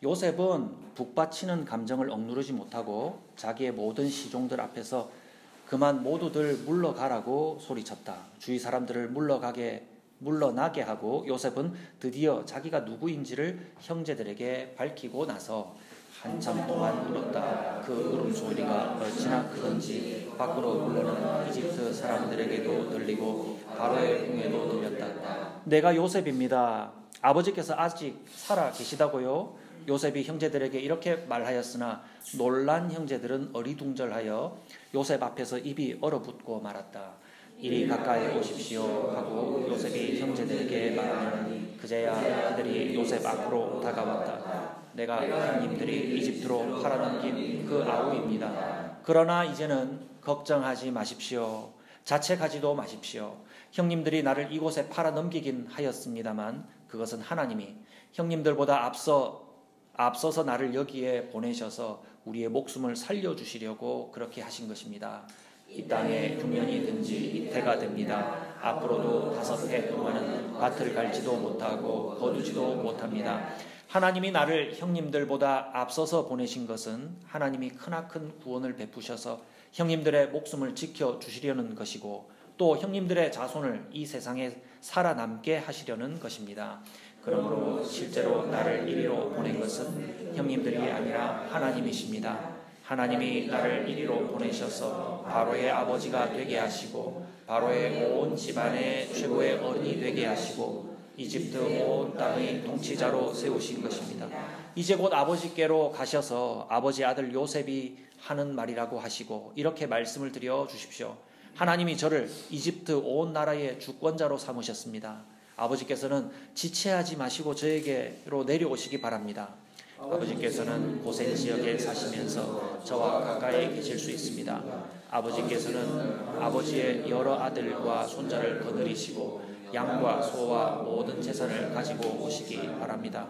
요셉은 북받치는 감정을 억누르지 못하고 자기의 모든 시종들 앞에서 그만 모두들 물러가라고 소리쳤다. 주위 사람들을 물러나게 하고 요셉은 드디어 자기가 누구인지를 형제들에게 밝히고 나서 한참 동안 울었다. 그 울음소리가 어찌나 크던지 밖으로 물러는 이집트 사람들에게도 들리고 바로의 궁에도 들렸다. 내가 요셉입니다. 아버지께서 아직 살아 계시다고요? 요셉이 형제들에게 이렇게 말하였으나 놀란 형제들은 어리둥절하여 요셉 앞에서 입이 얼어붙고 말았다. 이리 가까이 오십시오 하고 요셉이 형제들에게 말하니 그제야 그들이 요셉 앞으로 다가왔다. 내가 형님들이 이집트로 팔아넘긴 그 아우입니다. 그러나 이제는 걱정하지 마십시오. 자책하지도 마십시오. 형님들이 나를 이곳에 팔아넘기긴 하였습니다만 그것은 하나님이 형님들보다 앞서서 나를 여기에 보내셔서 우리의 목숨을 살려주시려고 그렇게 하신 것입니다. 이 땅에 6년이든지 이태가 됩니다. 앞으로도 5해 동안은 밭을 갈지도 못하고 거두지도 못합니다. 하나님이 나를 형님들보다 앞서서 보내신 것은 하나님이 크나큰 구원을 베푸셔서 형님들의 목숨을 지켜주시려는 것이고 또 형님들의 자손을 이 세상에 살아남게 하시려는 것입니다. 그러므로 실제로 나를 이리로 보낸 것은 형님들이 아니라 하나님이십니다. 하나님이 나를 이리로 보내셔서 바로의 아버지가 되게 하시고 바로의 온 집안의 최고의 어른이 되게 하시고 이집트 온 땅의 통치자로 세우신 것입니다. 이제 곧 아버지께로 가셔서 아버지 아들 요셉이 하는 말이라고 하시고 이렇게 말씀을 드려 주십시오. 하나님이 저를 이집트 온 나라의 주권자로 삼으셨습니다. 아버지께서는 지체하지 마시고 저에게로 내려오시기 바랍니다. 아버지께서는 고센 지역에 사시면서 저와 가까이 계실 수 있습니다. 아버지께서는 아버지의 여러 아들과 손자를 거느리시고 양과 소와 모든 재산을 가지고 오시기 바랍니다.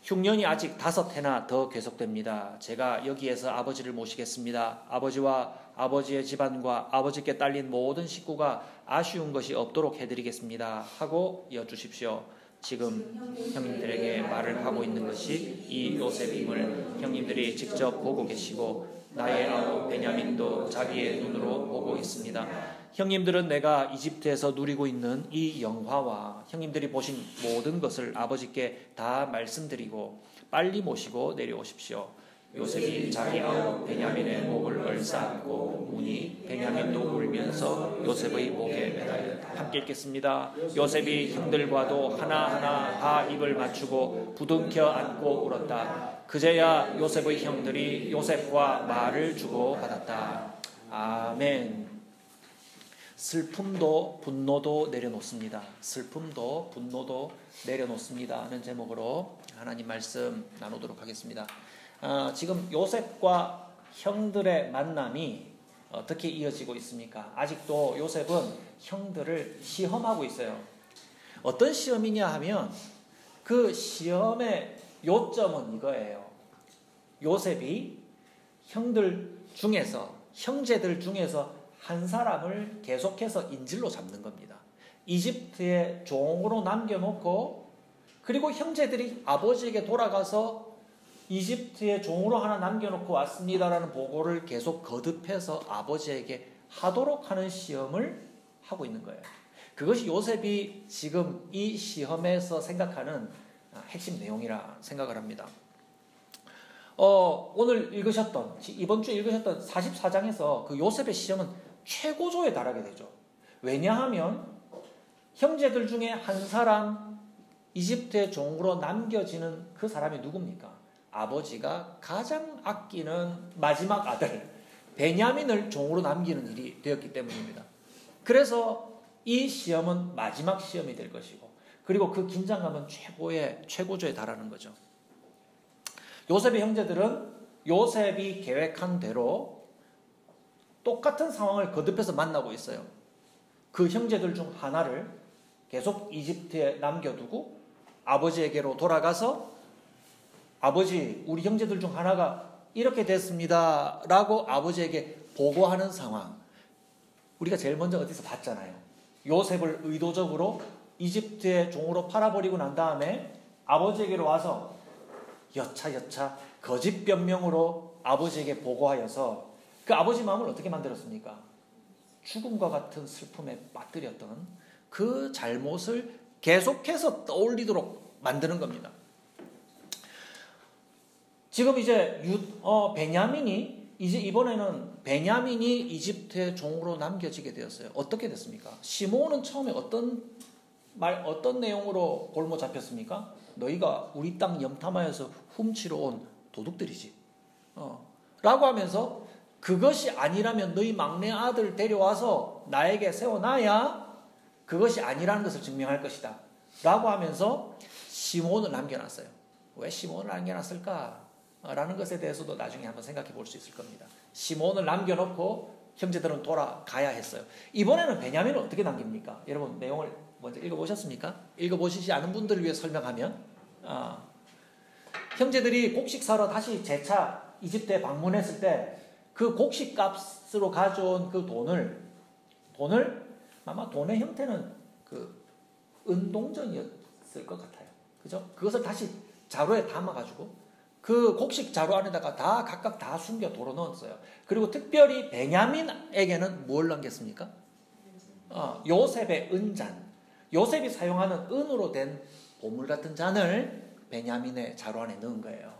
흉년이 아직 5해나 더 계속됩니다. 제가 여기에서 아버지를 모시겠습니다. 아버지와 아버지의 집안과 아버지께 딸린 모든 식구가 아쉬운 것이 없도록 해드리겠습니다. 하고 이어주십시오. 지금 형님들에게 말을 하고 있는 것이 이 요셉임을 형님들이 직접 보고 계시고 나의 아우 베냐민도 자기의 눈으로 보고 있습니다. 형님들은 내가 이집트에서 누리고 있는 이 영화와 형님들이 보신 모든 것을 아버지께 다 말씀드리고 빨리 모시고 내려오십시오. 요셉이 자기 아우 베냐민의 목을 얼싸안고 우니 베냐민도 울면서 요셉의 목에 매달렸다. 함께 읽겠습니다. 요셉이 형들과도 하나하나 다 입을 맞추고 부둥켜 안고 울었다. 그제야 요셉의 형들이 요셉과 말을 주고 받았다. 아멘. 슬픔도 분노도 내려놓습니다. 슬픔도 분노도 내려놓습니다 하는 제목으로 하나님 말씀 나누도록 하겠습니다. 지금 요셉과 형들의 만남이 어떻게 이어지고 있습니까? 아직도 요셉은 형들을 시험하고 있어요. 어떤 시험이냐 하면 그 시험의 요점은 이거예요. 요셉이 형제들 중에서 한 사람을 계속해서 인질로 잡는 겁니다. 이집트의 종으로 남겨놓고 그리고 형제들이 아버지에게 돌아가서 이집트의 종으로 하나 남겨놓고 왔습니다라는 보고를 계속 거듭해서 아버지에게 하도록 하는 시험을 하고 있는 거예요. 그것이 요셉이 지금 이 시험에서 생각하는 핵심 내용이라 생각을 합니다. 오늘 이번 주에 읽으셨던 44장에서 그 요셉의 시험은 최고조에 달하게 되죠. 왜냐하면 형제들 중에 한 사람 이집트의 종으로 남겨지는 그 사람이 누굽니까? 아버지가 가장 아끼는 마지막 아들 베냐민을 종으로 남기는 일이 되었기 때문입니다. 그래서 이 시험은 마지막 시험이 될 것이고 그리고 그 긴장감은 최고조에 달하는 거죠. 요셉의 형제들은 요셉이 계획한 대로 똑같은 상황을 거듭해서 만나고 있어요. 그 형제들 중 하나를 계속 이집트에 남겨두고 아버지에게로 돌아가서 아버지, 우리 형제들 중 하나가 이렇게 됐습니다 라고 아버지에게 보고하는 상황. 우리가 제일 먼저 어디서 봤잖아요. 요셉을 의도적으로 이집트의 종으로 팔아버리고 난 다음에 아버지에게로 와서 여차 거짓 변명으로 아버지에게 보고하여서 그 아버지 마음을 어떻게 만들었습니까? 죽음과 같은 슬픔에 빠뜨렸던 그 잘못을 계속해서 떠올리도록 만드는 겁니다. 지금 이제 베냐민이 이제 이번에는 베냐민이 이집트의 종으로 남겨지게 되었어요. 어떻게 됐습니까? 시므온은 처음에 어떤 내용으로 골모 잡혔습니까? 너희가 우리 땅 염탐하여서 훔치러 온 도둑들이지. 라고 하면서 그것이 아니라면 너희 막내 아들 데려와서 나에게 세워놔야 그것이 아니라는 것을 증명할 것이다. 라고 하면서 시므온을 남겨놨어요. 왜 시므온을 남겨놨을까? 라는 것에 대해서도 나중에 한번 생각해 볼 수 있을 겁니다. 시므온을 남겨놓고 형제들은 돌아가야 했어요. 이번에는 베냐민을 어떻게 남깁니까? 여러분 내용을 먼저 읽어보셨습니까? 읽어보시지 않은 분들을 위해 설명하면 형제들이 곡식 사러 다시 재차 이집트에 방문했을 때 그 곡식 값으로 가져온 그 돈을 아마 돈의 형태는 그 은동전이었을 것 같아요. 그죠? 그것을 다시 자루에 담아가지고 그 곡식 자루 안에다가 각각 다 숨겨 도로 넣었어요. 그리고 특별히 베냐민에게는 뭘 남겼습니까? 요셉의 은잔. 요셉이 사용하는 은으로 된 보물 같은 잔을 베냐민의 자루 안에 넣은 거예요.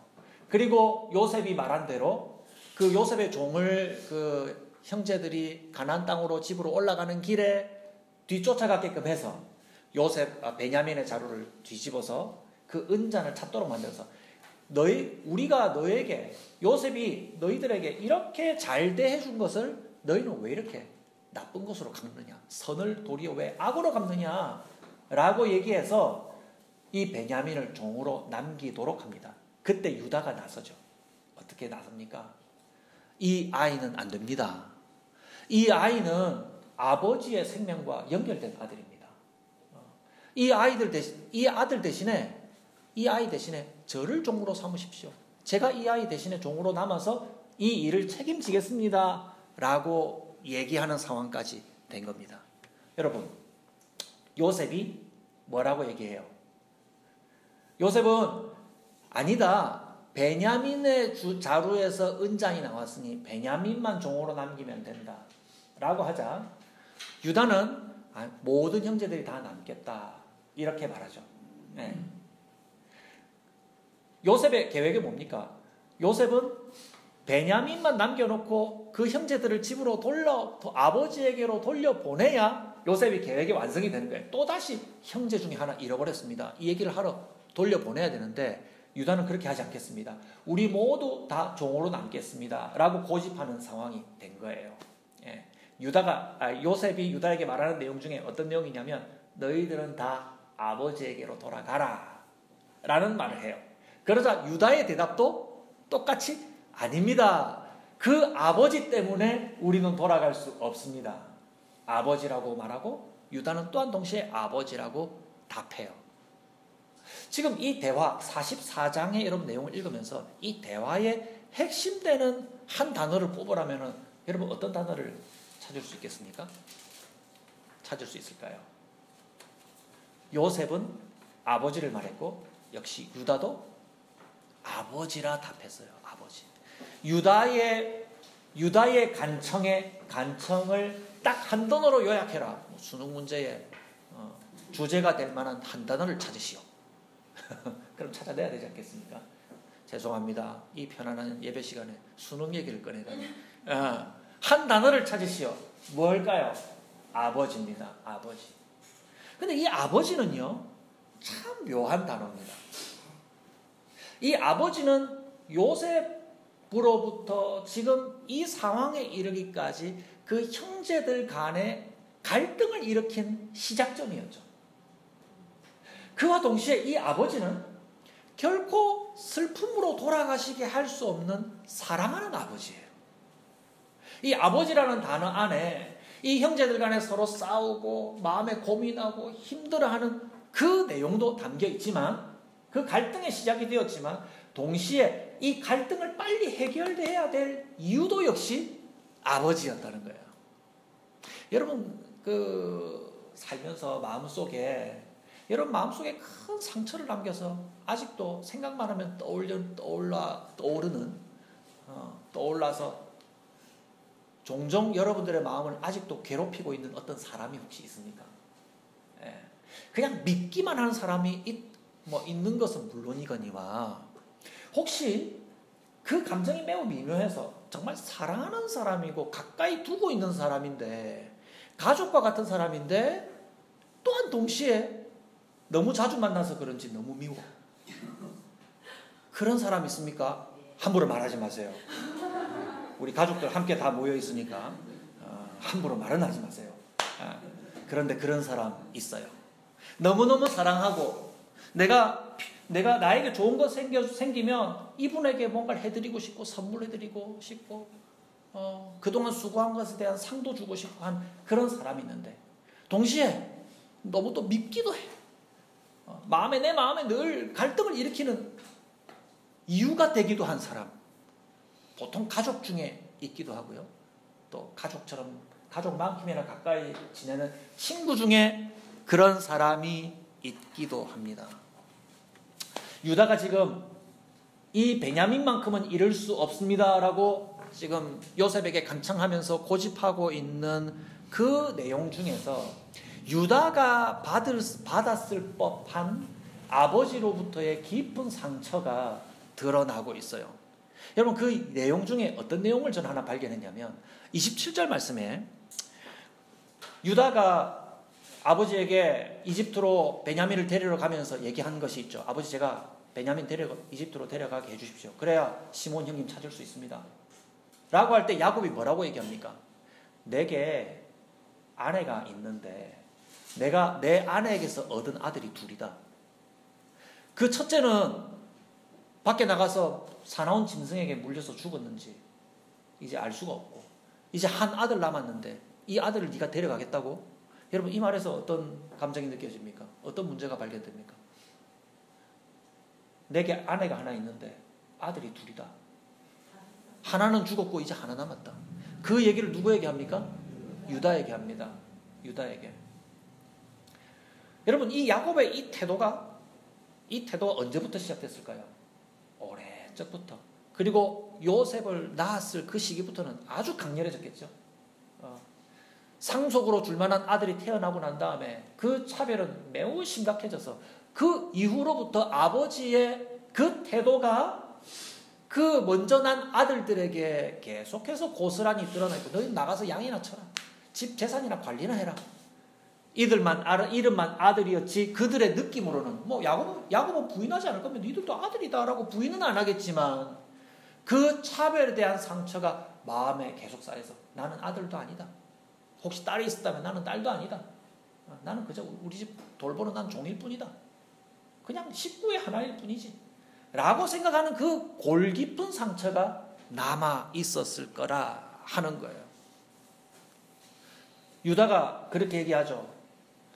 그리고 요셉이 말한 대로 그 요셉의 종을 그 형제들이 가나안 땅으로 집으로 올라가는 길에 뒤쫓아가게끔 해서 베냐민의 자루를 뒤집어서 그 은잔을 찾도록 만들어서 우리가 너에게 요셉이 너희들에게 이렇게 잘 대해준 것을 너희는 왜 이렇게 나쁜 것으로 갚느냐? 선을 도리어 왜 악으로 갚느냐? 라고 얘기해서 이 베냐민을 종으로 남기도록 합니다. 그때 유다가 나서죠. 어떻게 나섭니까? 이 아이는 안 됩니다. 이 아이는 아버지의 생명과 연결된 아들입니다. 이 아들 대신에 이 아이 대신에 저를 종으로 삼으십시오. 제가 이 아이 대신에 종으로 남아서 이 일을 책임지겠습니다. 라고 얘기하는 상황까지 된 겁니다. 여러분, 요셉이 뭐라고 얘기해요? 요셉은 아니다. 베냐민의 자루에서 은잔이 나왔으니 베냐민만 종으로 남기면 된다. 라고 하자 유다는 모든 형제들이 다 남겠다. 이렇게 말하죠. 네. 요셉의 계획이 뭡니까? 요셉은 베냐민만 남겨놓고 그 형제들을 집으로 아버지에게로 돌려보내야 요셉의 계획이 완성이 되는 거예요. 또다시 형제 중에 하나 잃어버렸습니다. 이 얘기를 하러 돌려보내야 되는데 유다는 그렇게 하지 않겠습니다. 우리 모두 다 종으로 남겠습니다. 라고 고집하는 상황이 된 거예요. 예. 요셉이 유다에게 말하는 내용 중에 어떤 내용이냐면 너희들은 다 아버지에게로 돌아가라. 라는 말을 해요. 그러자 유다의 대답도 똑같이 아닙니다. 그 아버지 때문에 우리는 돌아갈 수 없습니다. 아버지라고 말하고 유다는 또한 동시에 아버지라고 답해요. 지금 이 대화 44장의 여러분 내용을 읽으면서 이 대화의 핵심되는 한 단어를 뽑으라면 여러분 어떤 단어를 찾을 수 있겠습니까? 찾을 수 있을까요? 요셉은 아버지를 말했고 역시 유다도 아버지라 답했어요. 아버지. 유다의 간청을 딱 한 단어로 요약해라. 수능 문제의 주제가 될 만한 한 단어를 찾으시오. 그럼 찾아내야 되지 않겠습니까? 죄송합니다. 이 편안한 예배 시간에 수능 얘기를 꺼내다니. 한 단어를 찾으시오. 뭘까요? 아버지입니다. 아버지. 근데 이 아버지는요, 참 묘한 단어입니다. 이 아버지는 요셉으로부터 지금 이 상황에 이르기까지 그 형제들 간의 갈등을 일으킨 시작점이었죠. 그와 동시에 이 아버지는 결코 슬픔으로 돌아가시게 할 수 없는 사랑하는 아버지예요. 이 아버지라는 단어 안에 이 형제들 간에 서로 싸우고 마음에 고민하고 힘들어하는 그 내용도 담겨 있지만 그 갈등의 시작이 되었지만 동시에 이 갈등을 빨리 해결해야 될 이유도 역시 아버지였다는 거예요. 여러분 살면서 마음속에 여러분 마음속에 큰 상처를 남겨서 아직도 생각만 하면 떠올라서 종종 여러분들의 마음을 아직도 괴롭히고 있는 어떤 사람이 혹시 있습니까? 예. 그냥 믿기만 하는 사람이 있는 것은 물론이거니와 혹시 그 감정이 매우 미묘해서 정말 사랑하는 사람이고 가까이 두고 있는 사람인데 가족과 같은 사람인데 또한 동시에 너무 자주 만나서 그런지 너무 미워. 그런 사람 있습니까? 함부로 말하지 마세요. 우리 가족들 함께 다 모여 있으니까 함부로 말은 하지 마세요. 그런데 그런 사람 있어요. 너무너무 사랑하고 내가 나에게 좋은 거 생기면 이분에게 뭔가를 해드리고 싶고 선물해드리고 싶고 그동안 수고한 것에 대한 상도 주고 싶고 한 그런 사람이 있는데 동시에 너무 또 밉기도 해. 내 마음에 늘 갈등을 일으키는 이유가 되기도 한 사람. 보통 가족 중에 있기도 하고요. 또 가족만큼이나 가까이 지내는 친구 중에 그런 사람이 있기도 합니다. 유다가 지금 이 베냐민만큼은 잃을 수 없습니다라고 지금 요셉에게 간청하면서 고집하고 있는 그 내용 중에서 유다가 받았을 법한 아버지로부터의 깊은 상처가 드러나고 있어요. 여러분 그 내용 중에 어떤 내용을 저는 하나 발견했냐면 27절 말씀에 유다가 아버지에게 이집트로 베냐민을 데리러 가면서 얘기한 것이 있죠. 아버지 제가 베냐민 이집트로 데려가게 해주십시오. 그래야 시몬 형님 찾을 수 있습니다. 라고 할 때 야곱이 뭐라고 얘기합니까? 내게 아내가 있는데 내가 내 아내에게서 얻은 아들이 둘이다. 그 첫째는 밖에 나가서 사나운 짐승에게 물려서 죽었는지 이제 알 수가 없고 이제 한 아들 남았는데 이 아들을 네가 데려가겠다고? 여러분 이 말에서 어떤 감정이 느껴집니까? 어떤 문제가 발견됩니까? 내게 아내가 하나 있는데 아들이 둘이다. 하나는 죽었고 이제 하나 남았다. 그 얘기를 누구에게 합니까? 유다에게 합니다. 유다에게. 여러분 이 야곱의 이 태도가 언제부터 시작됐을까요? 오래전부터. 그리고 요셉을 낳았을 그 시기부터는 아주 강렬해졌겠죠. 상속으로 줄만한 아들이 태어나고 난 다음에 그 차별은 매우 심각해져서 그 이후로부터 아버지의 그 태도가 그 먼저 난 아들들에게 계속해서 고스란히 드러나있고 너희 나가서 양이나 쳐라. 집 재산이나 관리나 해라. 이름만 아들이었지 그들의 느낌으로는 뭐 야곱은 부인하지 않을 거면 니들도 아들이다라고 부인은 안 하겠지만 그 차별에 대한 상처가 마음에 계속 쌓여서 나는 아들도 아니다. 혹시 딸이 있었다면 나는 딸도 아니다. 나는 그저 우리 집 돌보는 난 종일 뿐이다. 그냥 식구의 하나일 뿐이지. 라고 생각하는 그 골 깊은 상처가 남아 있었을 거라 하는 거예요. 유다가 그렇게 얘기하죠.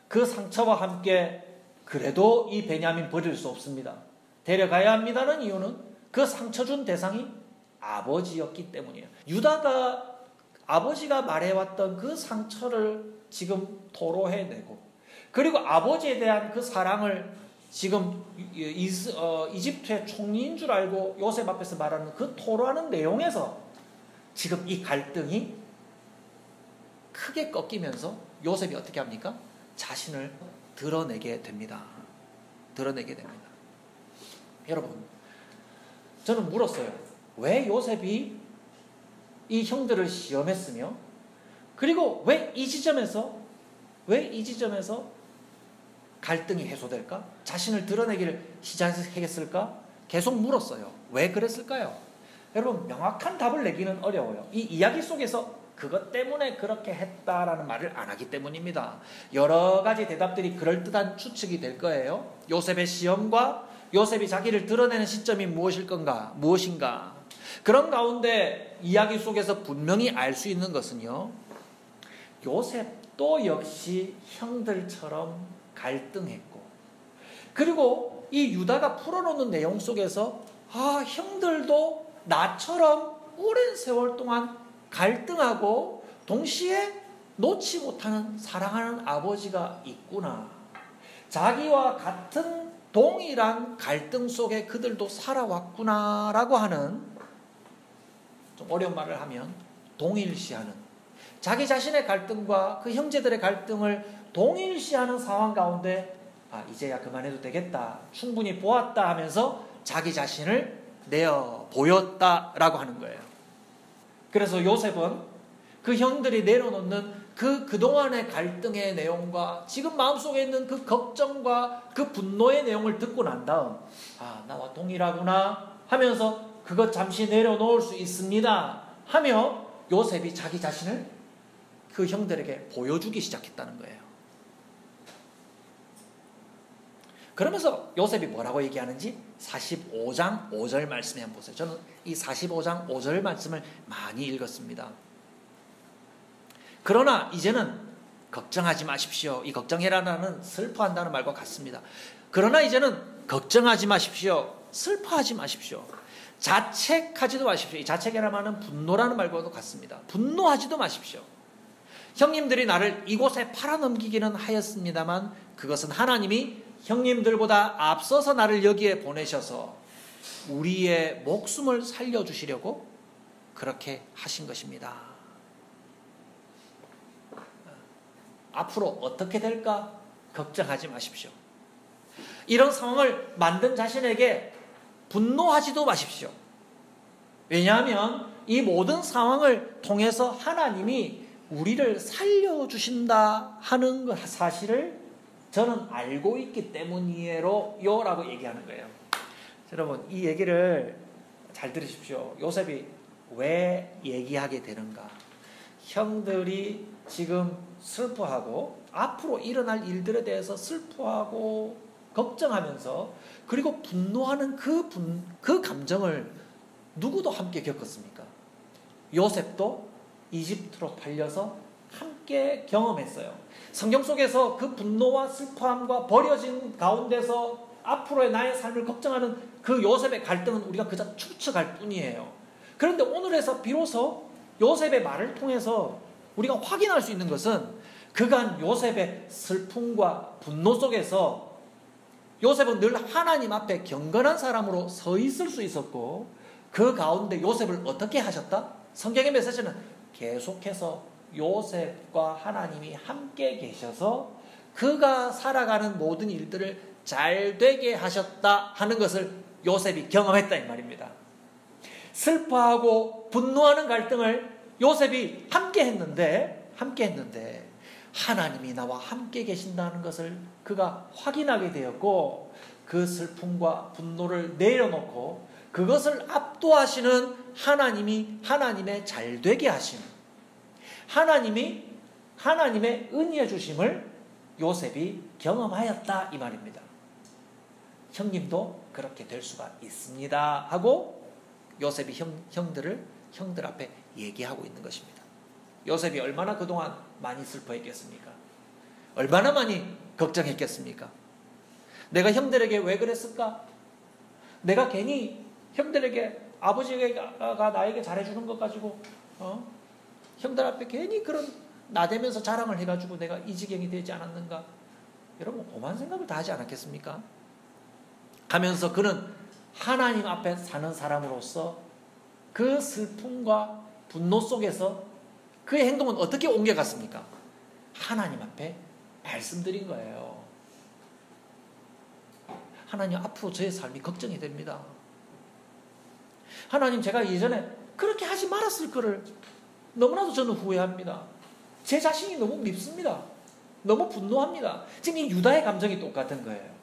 그 상처와 함께 그래도 이 베냐민 버릴 수 없습니다. 데려가야 합니다는 이유는 그 상처 준 대상이 아버지였기 때문이에요. 유다가 아버지가 말해왔던 그 상처를 지금 토로해내고 그리고 아버지에 대한 그 사랑을 지금 이집트의 총리인 줄 알고 요셉 앞에서 말하는 그 토로하는 내용에서 지금 이 갈등이 크게 꺾이면서 요셉이 어떻게 합니까? 자신을 드러내게 됩니다. 여러분, 저는 물었어요. 왜 요셉이 이 형들을 시험했으며 그리고 왜 이 지점에서 갈등이 해소될까? 자신을 드러내기를 시작했을까? 계속 물었어요. 왜 그랬을까요? 여러분 명확한 답을 내기는 어려워요. 이 이야기 속에서 그것 때문에 그렇게 했다라는 말을 안 하기 때문입니다. 여러 가지 대답들이 그럴듯한 추측이 될 거예요. 요셉의 시험과 요셉이 자기를 드러내는 시점이 무엇인가. 그런 가운데 이야기 속에서 분명히 알 수 있는 것은요. 요셉도 역시 형들처럼 갈등했고 그리고 이 유다가 풀어놓는 내용 속에서 형들도 나처럼 오랜 세월 동안 갈등하고 동시에 놓지 못하는 사랑하는 아버지가 있구나. 자기와 같은 동일한 갈등 속에 그들도 살아왔구나라고 하는, 좀 어려운 말을 하면 동일시하는, 자기 자신의 갈등과 그 형제들의 갈등을 동일시하는 상황 가운데 이제야 그만해도 되겠다, 충분히 보았다 하면서 자기 자신을 내어 보였다라고 하는 거예요. 그래서 요셉은 그 형들이 내려놓는 그동안의 갈등의 내용과 지금 마음속에 있는 그 걱정과 그 분노의 내용을 듣고 난 다음, 나와 동일하구나 하면서 그것 잠시 내려놓을 수 있습니다 하며 요셉이 자기 자신을 그 형들에게 보여주기 시작했다는 거예요. 그러면서 요셉이 뭐라고 얘기하는지 45장 5절 말씀에 한번 보세요. 저는 이 45장 5절 말씀을 많이 읽었습니다. 그러나 이제는 걱정하지 마십시오. 이 걱정해라는 슬퍼한다는 말과 같습니다. 그러나 이제는 걱정하지 마십시오. 슬퍼하지 마십시오. 자책하지도 마십시오. 이 자책이라는 말은 분노라는 말과도 같습니다. 분노하지도 마십시오. 형님들이 나를 이곳에 팔아넘기기는 하였습니다만 그것은 하나님이 형님들보다 앞서서 나를 여기에 보내셔서 우리의 목숨을 살려주시려고 그렇게 하신 것입니다. 앞으로 어떻게 될까 걱정하지 마십시오. 이런 상황을 만든 자신에게 분노하지도 마십시오. 왜냐하면 이 모든 상황을 통해서 하나님이 우리를 살려주신다 하는 사실을 저는 알고 있기 때문이에요 라고 얘기하는 거예요. 여러분, 이 얘기를 잘 들으십시오. 요셉이 왜 얘기하게 되는가? 형들이 지금 슬퍼하고 앞으로 일어날 일들에 대해서 슬퍼하고 걱정하면서 그리고 분노하는 그 감정을 누구도 함께 겪었습니까? 요셉도 이집트로 팔려서 함께 경험했어요. 성경 속에서 그 분노와 슬퍼함과 버려진 가운데서 앞으로의 나의 삶을 걱정하는 그 요셉의 갈등은 우리가 그저 추측할 뿐이에요. 그런데 오늘에서 비로소 요셉의 말을 통해서 우리가 확인할 수 있는 것은 그간 요셉의 슬픔과 분노 속에서 요셉은 늘 하나님 앞에 경건한 사람으로 서 있을 수 있었고, 그 가운데 요셉을 어떻게 하셨다? 성경의 메시지는 계속해서 요셉과 하나님이 함께 계셔서 그가 살아가는 모든 일들을 잘 되게 하셨다 하는 것을 요셉이 경험했다 이 말입니다. 슬퍼하고 분노하는 갈등을 요셉이 함께 했는데 하나님이 나와 함께 계신다는 것을 그가 확인하게 되었고, 그 슬픔과 분노를 내려놓고 그것을 압도하시는 하나님의 잘되게 하심, 하나님의 은혜의 주심을 요셉이 경험하였다 이 말입니다. 형님도 그렇게 될 수가 있습니다 하고 요셉이 형들 앞에 얘기하고 있는 것입니다. 요셉이 얼마나 그동안 많이 슬퍼했겠습니까? 얼마나 많이 걱정했겠습니까? 내가 형들에게 왜 그랬을까? 내가 괜히 형들에게, 아버지가 나에게 잘해주는 것 가지고 형들 앞에 괜히 그런 나대면서 자랑을 해가지고 내가 이 지경이 되지 않았는가? 여러분, 오만 생각을 다 하지 않았겠습니까? 하면서 그는 하나님 앞에 사는 사람으로서 그 슬픔과 분노 속에서 그의 행동은 어떻게 옮겨갔습니까? 하나님 앞에 말씀드린 거예요. 하나님, 앞으로 저의 삶이 걱정이 됩니다. 하나님, 제가 예전에 그렇게 하지 말았을 거를 너무나도 저는 후회합니다. 제 자신이 너무 밉습니다. 너무 분노합니다. 지금 이 유다의 감정이 똑같은 거예요.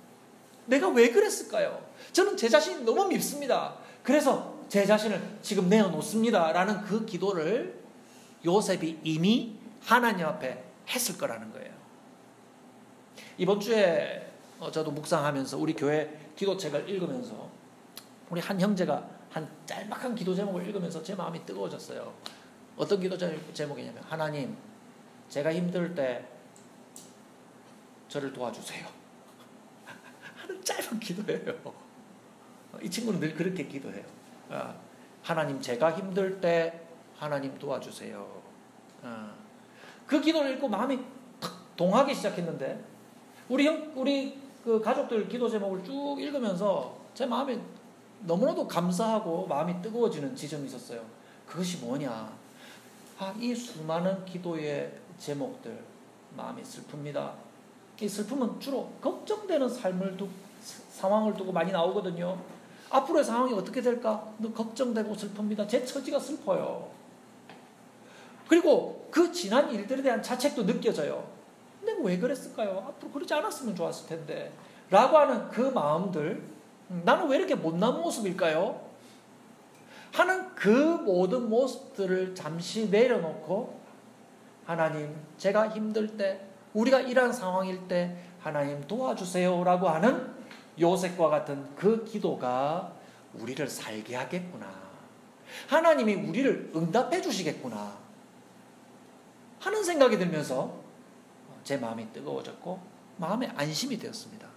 내가 왜 그랬을까요? 저는 제 자신이 너무 밉습니다. 그래서 제 자신을 지금 내어놓습니다 라는 그 기도를 요셉이 이미 하나님 앞에 했을 거라는 거예요. 이번 주에 저도 묵상하면서 우리 교회 기도책을 읽으면서 우리 한 형제가 한 짤막한 기도 제목을 읽으면서 제 마음이 뜨거워졌어요. 어떤 기도 제목이냐면, 하나님, 제가 힘들 때 저를 도와주세요 하는 짧은 기도예요. 이 친구는 늘 그렇게 기도해요. 하나님, 제가 힘들 때 하나님 도와주세요. 그 기도를 읽고 마음이 탁 동하기 시작했는데, 우리 그 가족들 기도 제목을 쭉 읽으면서 제 마음이 너무나도 감사하고 마음이 뜨거워지는 지점이 있었어요. 그것이 뭐냐? 이 수많은 기도의 제목들, 마음이 슬픕니다. 이 슬픔은 주로 걱정되는 상황을 두고 많이 나오거든요. 앞으로의 상황이 어떻게 될까? 걱정되고 슬픕니다. 제 처지가 슬퍼요. 그리고 그 지난 일들에 대한 자책도 느껴져요. 근데 왜 그랬을까요? 앞으로 그러지 않았으면 좋았을 텐데 라고 하는 그 마음들, 나는 왜 이렇게 못난 모습일까요? 하는 그 모든 모습들을 잠시 내려놓고 하나님, 제가 힘들 때, 우리가 이러한 상황일 때 하나님 도와주세요 라고 하는 요셉과 같은 그 기도가 우리를 살게 하겠구나. 하나님이 우리를 응답해 주시겠구나 하는 생각이 들면서 제 마음이 뜨거워졌고 마음에 안심이 되었습니다.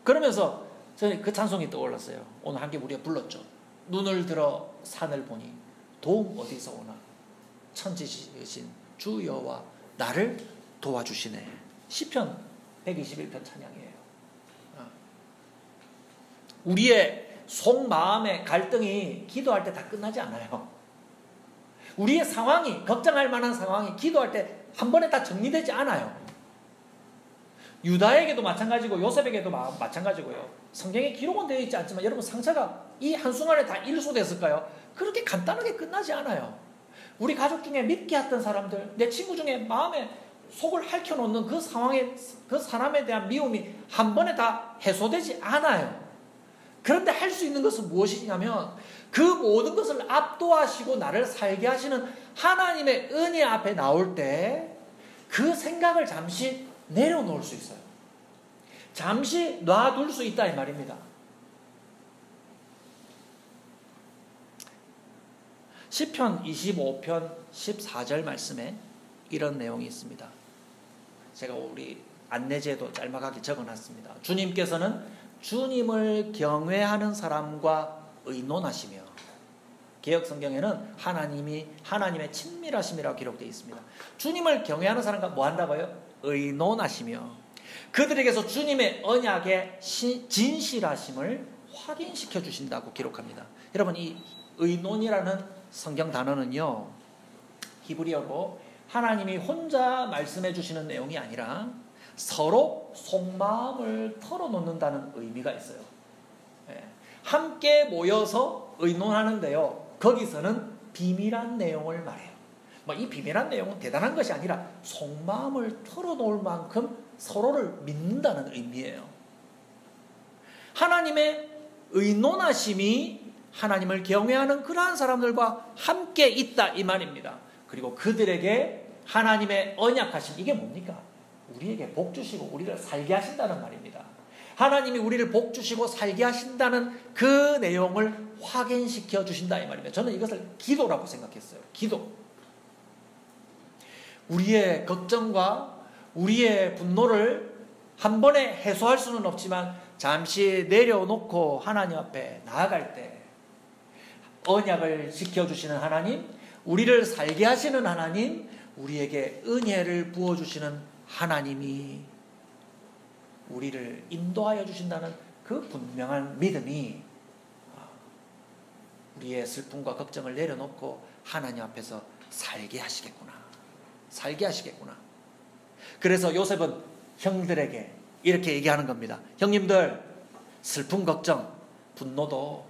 그러면서 저는 그 찬송이 떠올랐어요. 오늘 함께 우리가 불렀죠. 눈을 들어 산을 보니 도움 어디서 오나, 천지신 주 여호와 나를 도와주시네. 시편 121편 찬양이에요. 우리의 속마음의 갈등이 기도할 때 다 끝나지 않아요. 우리의 상황이, 걱정할 만한 상황이 기도할 때 한 번에 다 정리되지 않아요. 유다에게도 마찬가지고 요셉에게도 마찬가지고요. 성경에 기록은 되어 있지 않지만 여러분, 상처가 이 한순간에 다 일소됐을까요? 그렇게 간단하게 끝나지 않아요. 우리 가족 중에 믿게 했던 사람들, 내 친구 중에 마음에 속을 핥혀놓는 그 상황에, 그 사람에 대한 미움이 한 번에 다 해소되지 않아요. 그런데 할 수 있는 것은 무엇이냐면 그 모든 것을 압도하시고 나를 살게 하시는 하나님의 은혜 앞에 나올 때 그 생각을 잠시 내려놓을 수 있어요. 잠시 놔둘 수 있다 이 말입니다. 시편 25편 14절 말씀에 이런 내용이 있습니다. 제가 우리 안내제도 짤막하게 적어놨습니다. 주님께서는 주님을 경외하는 사람과 의논하시며, 개역 성경에는 하나님의 친밀하심이라고 기록되어 있습니다. 주님을 경외하는 사람과 뭐 한다고요? 의논하시며 그들에게서 주님의 언약의 진실하심을 확인시켜 주신다고 기록합니다. 여러분, 이 의논이라는 성경 단어는요, 히브리어로 하나님이 혼자 말씀해 주시는 내용이 아니라 서로 속마음을 털어놓는다는 의미가 있어요. 함께 모여서 의논하는데요, 거기서는 비밀한 내용을 말해요. 이 비밀한 내용은 대단한 것이 아니라 속마음을 털어놓을 만큼 서로를 믿는다는 의미예요. 하나님의 의논하심이 하나님을 경외하는 그러한 사람들과 함께 있다 이 말입니다. 그리고 그들에게 하나님의 언약하심, 이게 뭡니까? 우리에게 복 주시고 우리를 살게 하신다는 말입니다. 하나님이 우리를 복 주시고 살게 하신다는 그 내용을 확인시켜 주신다 이 말입니다. 저는 이것을 기도라고 생각했어요. 기도. 우리의 걱정과 우리의 분노를 한 번에 해소할 수는 없지만 잠시 내려놓고 하나님 앞에 나아갈 때 언약을 지켜주시는 하나님, 우리를 살게 하시는 하나님, 우리에게 은혜를 부어주시는 하나님이 우리를 인도하여 주신다는 그 분명한 믿음이 우리의 슬픔과 걱정을 내려놓고 하나님 앞에서 살게 하시겠구나. 살게 하시겠구나. 그래서 요셉은 형들에게 이렇게 얘기하는 겁니다. 형님들, 슬픔, 걱정, 분노도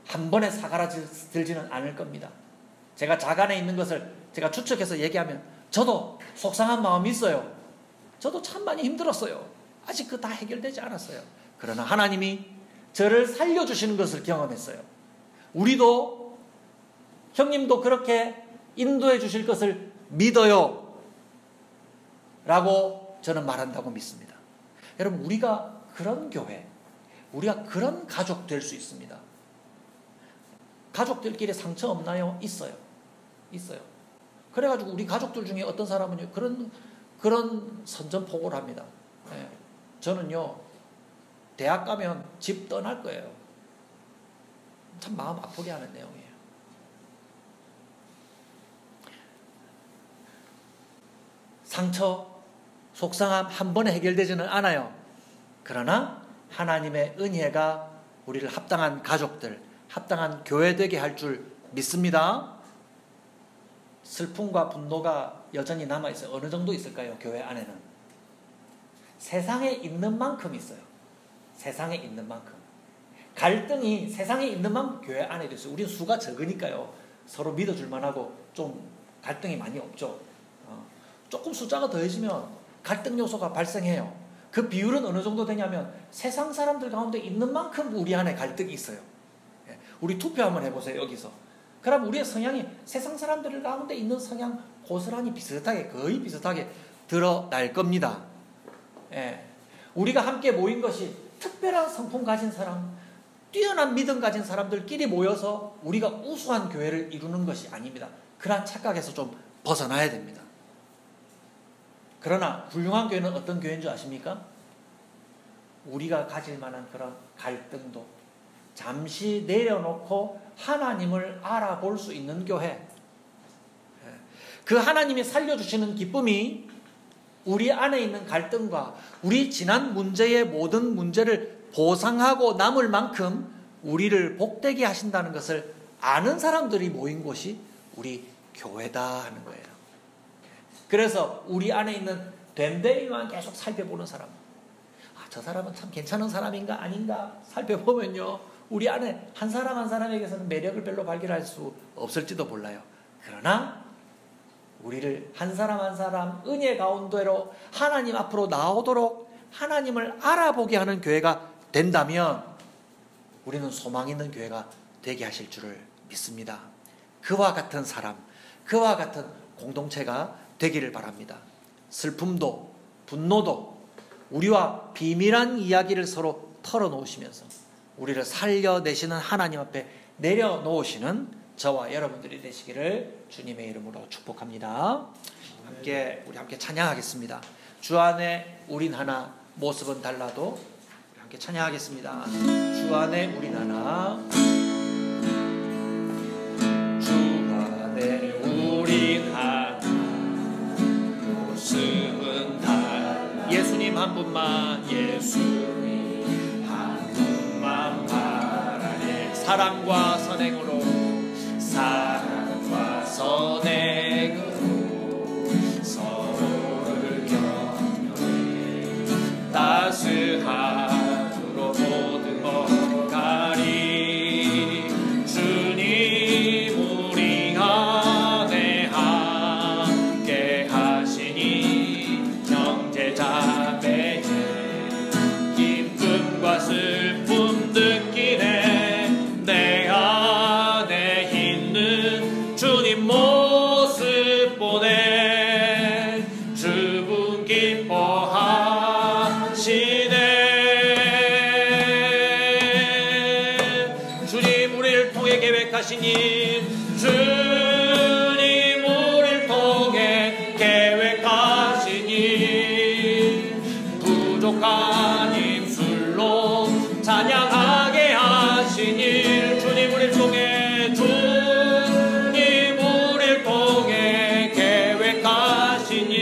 한 번에 사그라들지는 않을 겁니다. 제가 자간에 있는 것을 제가 추측해서 얘기하면 저도 속상한 마음이 있어요. 저도 참 많이 힘들었어요. 아직 그 다 해결되지 않았어요. 그러나 하나님이 저를 살려주시는 것을 경험했어요. 우리도, 형님도 그렇게 인도해 주실 것을 믿어요 라고 저는 말한다고 믿습니다. 여러분, 우리가 그런 교회, 우리가 그런 가족 될 수 있습니다. 가족들끼리 상처 없나요? 있어요. 있어요. 그래가지고 우리 가족들 중에 어떤 사람은 그런 선전포고를 합니다. 네. 저는요, 대학 가면 집 떠날 거예요. 참 마음 아프게 하는 내용이에요. 상처, 속상함 한 번에 해결되지는 않아요. 그러나 하나님의 은혜가 우리를 합당한 가족들, 합당한 교회 되게 할 줄 믿습니다. 슬픔과 분노가 여전히 남아있어요. 어느 정도 있을까요? 교회 안에는. 세상에 있는 만큼 있어요. 세상에 있는 만큼. 갈등이 세상에 있는 만큼 교회 안에도 있어요. 우리는 수가 적으니까요. 서로 믿어줄만 하고 좀 갈등이 많이 없죠. 조금 숫자가 더해지면 갈등 요소가 발생해요. 그 비율은 어느 정도 되냐면 세상 사람들 가운데 있는 만큼 우리 안에 갈등이 있어요. 우리 투표 한번 해보세요. 여기서. 그럼 우리의 성향이 세상 사람들 가운데 있는 성향 고스란히 비슷하게, 거의 비슷하게 드러날 겁니다. 우리가 함께 모인 것이 특별한 성품 가진 사람, 뛰어난 믿음 가진 사람들끼리 모여서 우리가 우수한 교회를 이루는 것이 아닙니다. 그러한 착각에서 좀 벗어나야 됩니다. 그러나 훌륭한 교회는 어떤 교회인 줄 아십니까? 우리가 가질 만한 그런 갈등도 잠시 내려놓고 하나님을 알아볼 수 있는 교회. 그 하나님이 살려주시는 기쁨이 우리 안에 있는 갈등과 우리 지난 문제의 모든 문제를 보상하고 남을 만큼 우리를 복되게 하신다는 것을 아는 사람들이 모인 곳이 우리 교회다 하는 거예요. 그래서 우리 안에 있는 됨됨이만 계속 살펴보는 사람, 저 사람은 참 괜찮은 사람인가 아닌가 살펴보면요, 우리 안에 한 사람 한 사람에게서는 매력을 별로 발견할 수 없을지도 몰라요. 그러나 우리를 한 사람 한 사람 은혜 가운데로 하나님 앞으로 나오도록 하나님을 알아보게 하는 교회가 된다면 우리는 소망 있는 교회가 되게 하실 줄을 믿습니다. 그와 같은 사람, 그와 같은 공동체가 되기를 바랍니다. 슬픔도 분노도 우리와 비밀한 이야기를 서로 털어놓으시면서 우리를 살려내시는 하나님 앞에 내려놓으시는 저와 여러분들이 되시기를 주님의 이름으로 축복합니다. 우리 함께 찬양하겠습니다. 주 안에 우린 하나, 모습은 달라도 우리 함께 찬양하겠습니다. 주 안에 우린 하나, 주 안에 우린 하나, 모습은 달라. 예수님 한 분만, 예수님 한 분만 바라네. 사랑과 선행으로, 사랑과 선행으로 서로를 격려해 따스함으로 보듬어가리. 주님 우리 안에 함께 하시니 형제자매의 기쁨과 슬픔 느끼네. 내 안에 있는 주님 모습 보내. 주분 기뻐하시네. 주님 우리를 통해 계획하시니, 주님 우리를 통해 계획하시니 부족한 입술로 찬양하게 하시니. 주님 우리를 통해, 주님 우리를 통해 계획하시니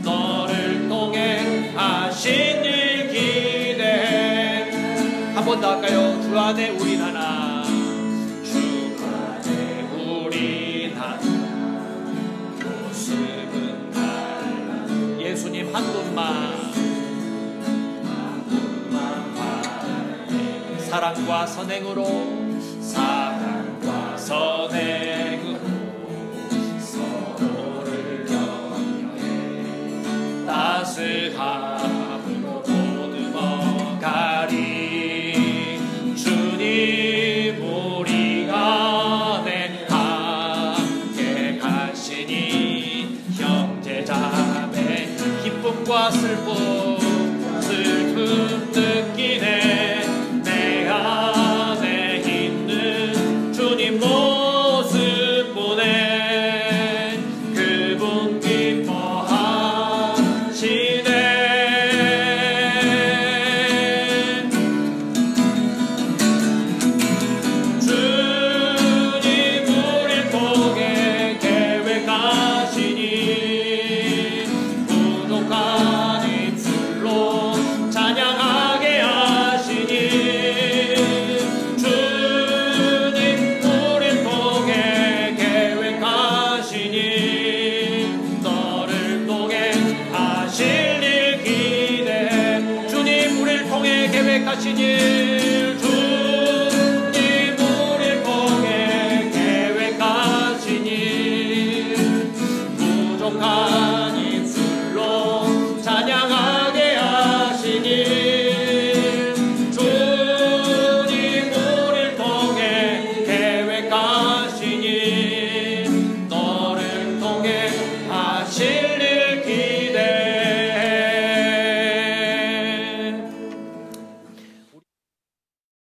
너를 통해 하신 일 기대해. 한 번 더 할까요? 주 안에 우린 하나, 주 안에 우린 하나, 모습은 달라. 예수님 한 분만, 사랑과 선행으로, 사랑과 선행으로 서로를 격려해 따스함으로 보듬어가리. 주님 우리 안에 함께 하시니 형제자매 기쁨과 슬픔 느끼네. 내 안에 있는 주님 모습 계획하신 일 주님 우리를 통해 계획하신 일 부족한